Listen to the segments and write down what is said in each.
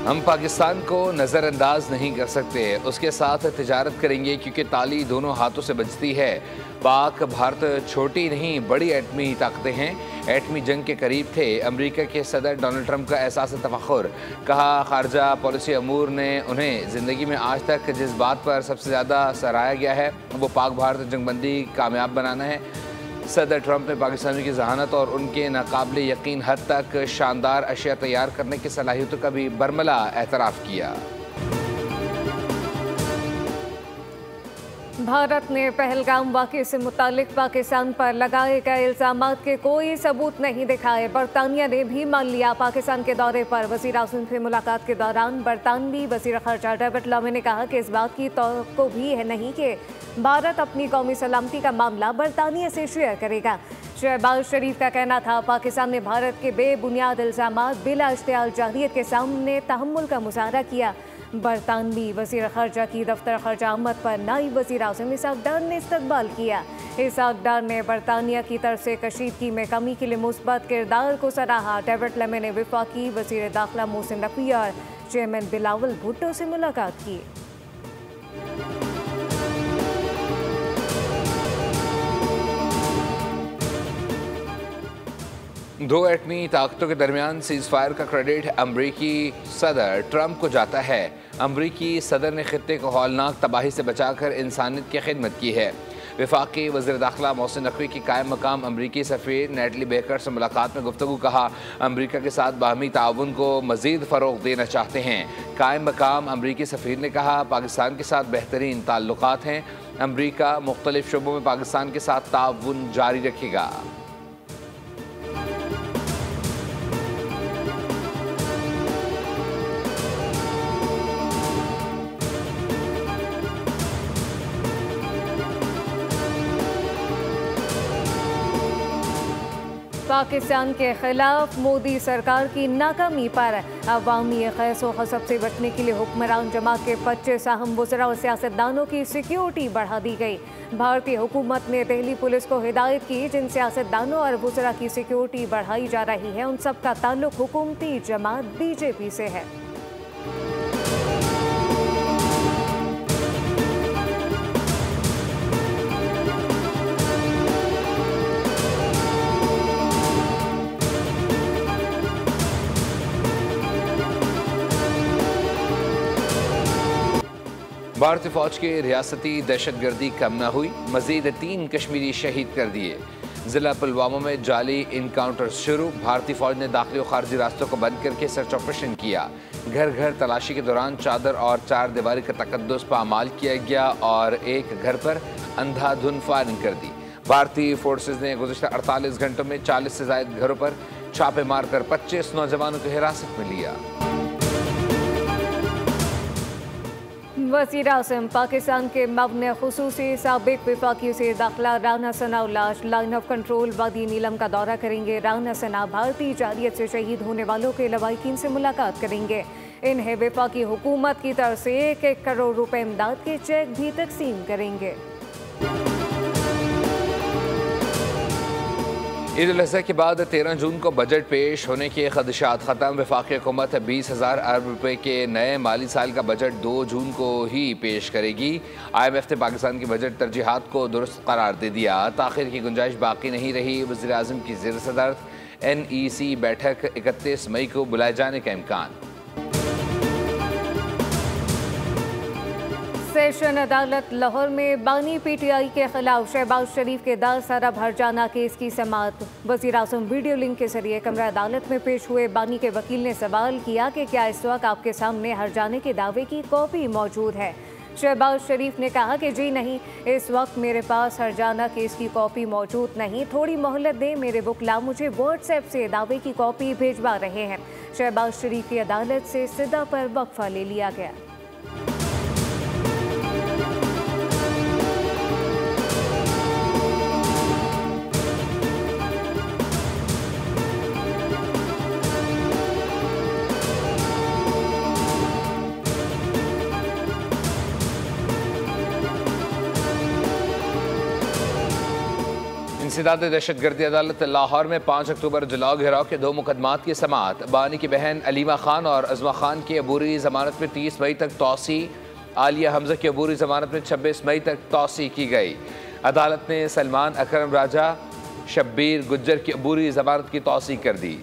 हम पाकिस्तान को नज़रअंदाज नहीं कर सकते, उसके साथ तिजारत करेंगे क्योंकि ताली दोनों हाथों से बजती है। पाक भारत छोटी नहीं बड़ी एटमी ताकतें हैं, एटमी जंग के करीब थे। अमेरिका के सदर डोनाल्ड ट्रंप का एहसास तफख्खुर, कहा खारजा पॉलिसी अमूर ने उन्हें ज़िंदगी में आज तक जिस बात पर सबसे ज़्यादा सराहा गया है वो पाक भारत जंगबंदी कामयाब बनाना है। सदर ट्रंप ने पाकिस्तानियों की जहानत और उनके नाकाबिले यकीन हद तक शानदार अशिया तैयार करने की सलाहियतों का भी बरमला एतराफ़ किया। भारत ने पहलगाम वाक़े से मुतालिक पाकिस्तान पर लगाए गए इल्ज़ामात के कोई सबूत नहीं दिखाए। बरतानिया ने भी मान लिया। पाकिस्तान के दौरे पर वज़ीर आज़म से मुलाकात के दौरान बरतानवी वज़ीर ख़ारजा डेविड लामी ने कहा कि इस बात की तवक्को भी है नहीं कि भारत अपनी कौमी सलामती का मामला बरतानिया से शेयर करेगा। शहबाज शरीफ का कहना था पाकिस्तान ने भारत के बेबुनियाद इल्ज़ामात बिला इश्तियाल जाहिलियत के सामने तहम्मुल का मुज़ाहरा किया। बरतानवी वज़ीर ख़ारजा की दफ्तर ख़ारजा आमद पर नायब वज़ीर आज़म इसहाक़ डार ने इस्तक़बाल किया। इसहाक़ डार ने बरतानिया की तरफ से कशीदगी में कमी के लिए मुस्बत किरदार को सराहा। डेविड लामी ने वफाकी वज़ीर दाखिला मोहसिन नकवी और चेयरमैन बिलावल भुट्टो से मुलाकात की। दो एटमी ताकतों के दरमियान सीज़ फायर का क्रेडिट अमरीकी सदर ट्रंप को जाता है। अमरीकी सदर ने खित्ते को हौलनाक तबाही से बचाकर इंसानियत की खिदमत की है। वफाकी वज़ीर दाखिला मोहसिन नकवी की कायम मकाम अमरीकी सफ़ीर नेटली बेकर से मुलाकात में गुफ्तगू, कहा अमरीका के साथ बाहमी ताउन को मज़ीद फ़रोग़ देना चाहते हैं। कायम मकाम अमरीकी सफ़ीर ने कहा पाकिस्तान के साथ बेहतरीन ताल्लुक़ात हैं। अमरीका मुख्तलिफ़ शोबों में पाकिस्तान के साथ ताउन जारी रखेगा। पाकिस्तान के खिलाफ मोदी सरकार की नाकामी पर अवामी खैस व खसब से बचने के लिए हुक्मरान जमात के 25 अहम वज़रा और सियासतदानों की सिक्योरिटी बढ़ा दी गई। भारतीय हुकूमत ने दिल्ली पुलिस को हिदायत की जिन सियासतदानों और वज़रा की सिक्योरिटी बढ़ाई जा रही है उन सब का ताल्लुक हुकूमती जमात बीजेपी से है। भारतीय फौज की रियासती दहशतगर्दी कम न हुई, मजीद 3 कश्मीरी शहीद कर दिए। जिला पुलवामा में जाली इनकाउंटर शुरू, भारतीय फौज ने दाखिली और खारजी रास्तों को बंद करके सर्च ऑपरेशन किया। घर घर तलाशी के दौरान चादर और 4 दीवारी का तकद्दुस पामाल किया गया और एक घर पर अंधाधुन फायरिंग कर दी। भारतीय फोर्सेज ने गुज़िश्ता 48 घंटों में 40 से ज़ायद घरों पर छापे मारकर 25 नौजवानों को हिरासत में लिया। वज़ीर आज़म पाकिस्तान के मबने खुसूसी साबिक वफाकी वज़ीर दाखिला Rana Sanaullah line of control वादी नीलम का दौरा करेंगे। राना सना भारतीय जारियत से शहीद होने वालों के लवाहिकीन से मुलाकात करेंगे। इन्हें वफाकी हुकूमत की तरफ से 1-1 करोड़ रुपए इमदाद के चेक भी तकसीम करेंगे। ईद उल अज़हा के बाद 13 जून को बजट पेश होने के खदशात ख़त्म। वफाकी हुकूमत 20,000 अरब रुपए के नए माली साल का बजट 2 जून को ही पेश करेगी। IMF ने पाकिस्तान की बजट तरजीहात को दुरुस्त करार दे दिया। ताख़ीर की गुंजाइश बाकी नहीं रही। वज़ीर आज़म की ज़ेर सदरत NEC बैठक 31 मई को बुलाए जाने का इम्कान। सेशन अदालत लाहौर में बानी PTI के खिलाफ शहबाज शरीफ के दार सारा भर जाना केस की समाअत। वज़ीर आज़म वीडियो लिंक के जरिए कमरा अदालत में पेश हुए। बानी के वकील ने सवाल किया कि क्या इस वक्त आपके सामने हर जाने के दावे की कॉपी मौजूद है। शहबाज शरीफ ने कहा कि जी नहीं, इस वक्त मेरे पास हर जाना केस की कॉपी मौजूद नहीं, थोड़ी मोहलत दें, मेरे वकील मुझे व्हाट्सएप से दावे की कॉपी भेजवा रहे हैं। शहबाज शरीफ की अदालत से सदा पर वक्फा ले लिया गया। इंसदाद दहशतगर्दी अदालत लाहौर में 5 अक्टूबर जलाओ घेराव के 2 मुकदमात की समाअत। बानी की बहन अलीमा खान और अजमा खान की अबूरी जमानत में 30 मई तक तौसी। आलिया हमजा की अबूरी जमानत में 26 मई तक तौसी की गई। अदालत ने सलमान अकरम राजा, शब्बीर गुज्जर की अबूरी जमानत की तौसी कर दी।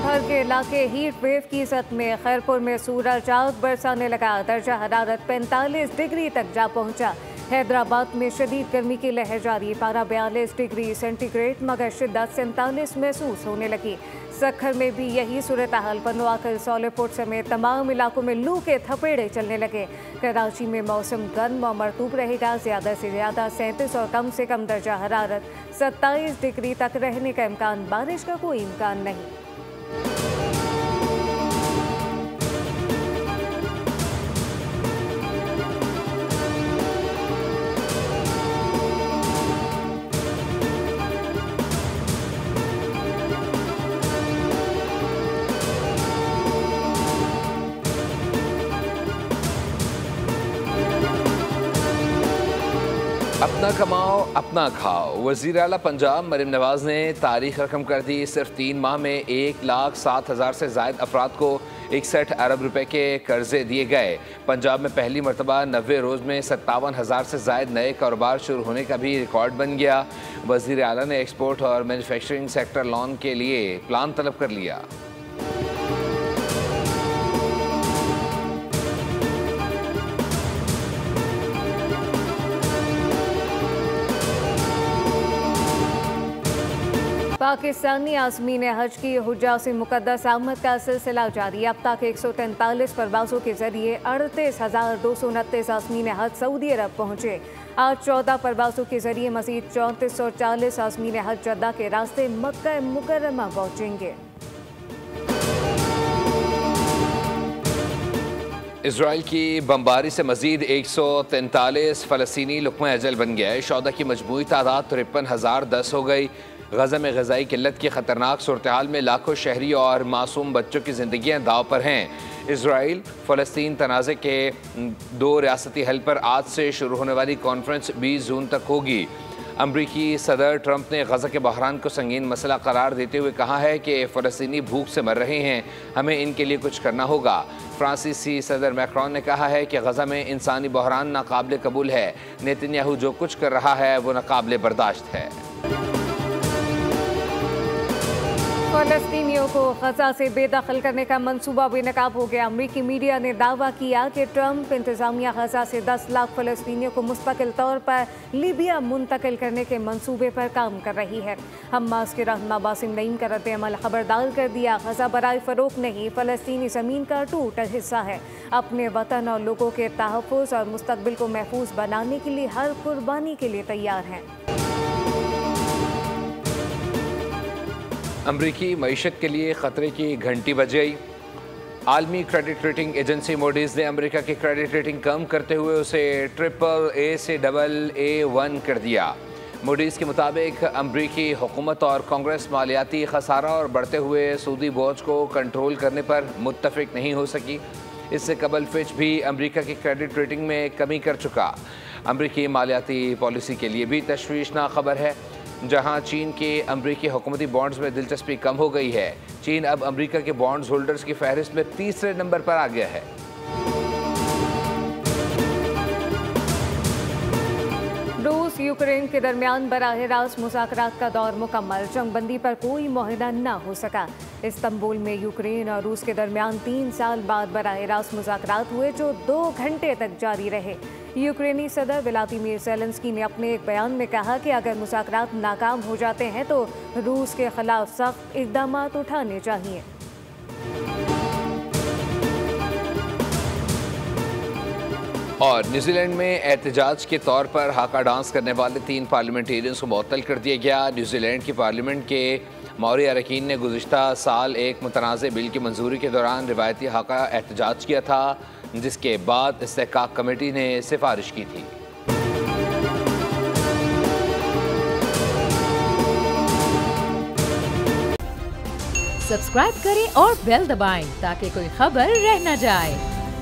भर के इलाके हीट वेव की सत में। खैरपुर में सूरज आग बरसाने लगा। दर्जा हरारत 45 डिग्री तक जा पहुंचा। हैदराबाद में शदीद गर्मी की लहर जारी। पारा 42 डिग्री सेंटीग्रेड मगर शिद्दत 47 महसूस होने लगी। सखर में भी यही सूरत हाल। पनवाकल, सोलेपुर समेत तमाम इलाकों में लू के थपेड़े चलने लगे। कराची में मौसम गर्म और मरतूब रहेगा। ज़्यादा से ज़्यादा 37 और कम से कम दर्जा हरारत 27 डिग्री तक रहने का इम्कान। बारिश का कोई इम्कान नहीं। अपना कमाओ अपना खाओ। वज़ीर आला पंजाब मरीम नवाज ने तारीख रकम कर दी। सिर्फ 3 माह में 1,07,000 से ज़ायद अफराद को 61 अरब रुपए के कर्जे दिए गए। पंजाब में पहली मरतबा 90 रोज़ में 57,000 से ज़ायद नए कारोबार शुरू होने का भी रिकॉर्ड बन गया। वज़ीर आला ने एक्सपोर्ट और मैन्युफैक्चरिंग सेक्टर लोन के लिए प्लान तलब कर लिया। पाकिस्तानी आज़मीन हज की हुज्जाज से मुक़द्दस आमद का सिलसिला जारी। अब तक 143 परवाज़ों के जरिए 38,229 आज़मीन हज सऊदी अरब पहुँचे। आज 14 परवाज़ों के जरिए मज़ीद 3440 आज़मीन हज जद्दा के रास्ते मक्का मुकर्रमा पहुँचेंगे। इसराइल की बमबारी से मजीद 143 फ़लस्तीनी लुक़्मा अजल बन गया है। शौदा की मजमूई तादाद 53,010 हो गई। गज़ा में ग़ज़ाई किल्लत की ख़तरनाक सूरत हाल में लाखों शहरी और मासूम बच्चों की ज़िंदगियाँ दाव पर हैं। इसराइल फ़लस्तीन तनाज़े के 2 रियासती हल पर आज से शुरू होने वाली कॉन्फ्रेंस 20 जून तक होगी। अमरीकी सदर ट्रंप ने गज़ा के बहरान को संगीन मसला करार देते हुए कहा है कि फ़लस्तीनी भूख से मर रहे हैं, हमें इनके लिए कुछ करना होगा। फ्रांसीसी सदर मैक्रोन ने कहा है कि गज़ा में इंसानी बहरान नाकाबिले कबूल है। नेतन्याहू जो कुछ कर रहा है वो नाकाबिले बर्दाश्त है। फ़लस्तीनियों को गज़ा से बेदखल करने का मंसूबा बेनकाब हो गया। अमरीकी मीडिया ने दावा किया कि ट्रंप इंतज़ामिया गज़ा से 10 लाख फ़लस्तीनियों को मुस्तकिल तौर पर लीबिया मुंतकिल करने के मंसूबे पर काम कर रही है। हमास के रहनुमा बासिम नईम का रद्द-ए-अमल खबरदार कर दिया। गज़ा बराए फ़रोग़ नहीं, फ़लस्तीनी ज़मीन का टूटा हिस्सा है। अपने वतन और लोगों के तहफ़्फ़ुज़ और मुस्तक़बिल को महफूज बनाने के लिए हर कुर्बानी के लिए तैयार हैं। अमरीकी मईशत के लिए ख़तरे की घंटी बज गई। आलमी क्रेडिट रेटिंग एजेंसी मूडीज़ ने अमेरिका की क्रेडिट रेटिंग कम करते हुए उसे AAA से AA1 कर दिया। मूडीज़ के मुताबिक अमरीकी हुकूमत और कांग्रेस मालियाती खसारा और बढ़ते हुए सूदी बोझ को कंट्रोल करने पर मुत्तफिक नहीं हो सकी। इससे कबल फिच भी अमरीका की क्रेडिट रेटिंग में कमी कर चुका। अमरीकी मालियाती पॉलिसी के लिए भी तशवीशनाक खबर है, जहां चीन के अमरीकी हुकूमती बॉन्ड्स में दिलचस्पी कम हो गई है। चीन अब अमरीका के बॉन्ड्स होल्डर्स की फहरिस्त में 3रे नंबर पर आ गया है। रूस यूक्रेन के दरमियान बराह रास्त मुज़ाकरात का दौर मुकम्मल। जंगबंदी पर कोई मुआहिदा न हो सका। इस्तांबुल में यूक्रेन और रूस के दरमियान 3 साल बाद बराह रास्त मुज़ाकरात हुए, जो 2 घंटे तक जारी रहे। यूक्रेनी सदर व्लादिमीर ज़ेलेंस्की ने अपने एक बयान में कहा कि अगर मुज़ाकरात नाकाम हो जाते हैं तो रूस के खिलाफ सख्त इक़दामात उठाने चाहिए। और न्यूजीलैंड में एहतजाज के तौर पर हाका डांस करने वाले 3 पार्लियामेंटेरियंस को मुअत्तल कर दिया गया। न्यूजीलैंड की पार्लियामेंट के मौरी अरकान ने गुज़िश्ता साल एक मुतनाज़ बिल की मंजूरी के दौरान रिवायती हाका एहतजाज किया था, जिसके बाद इस्तेहकाक कमेटी ने सिफारिश की थी। सब्सक्राइब करें और बेल दबाएं ताकि कोई खबर रह न जाए।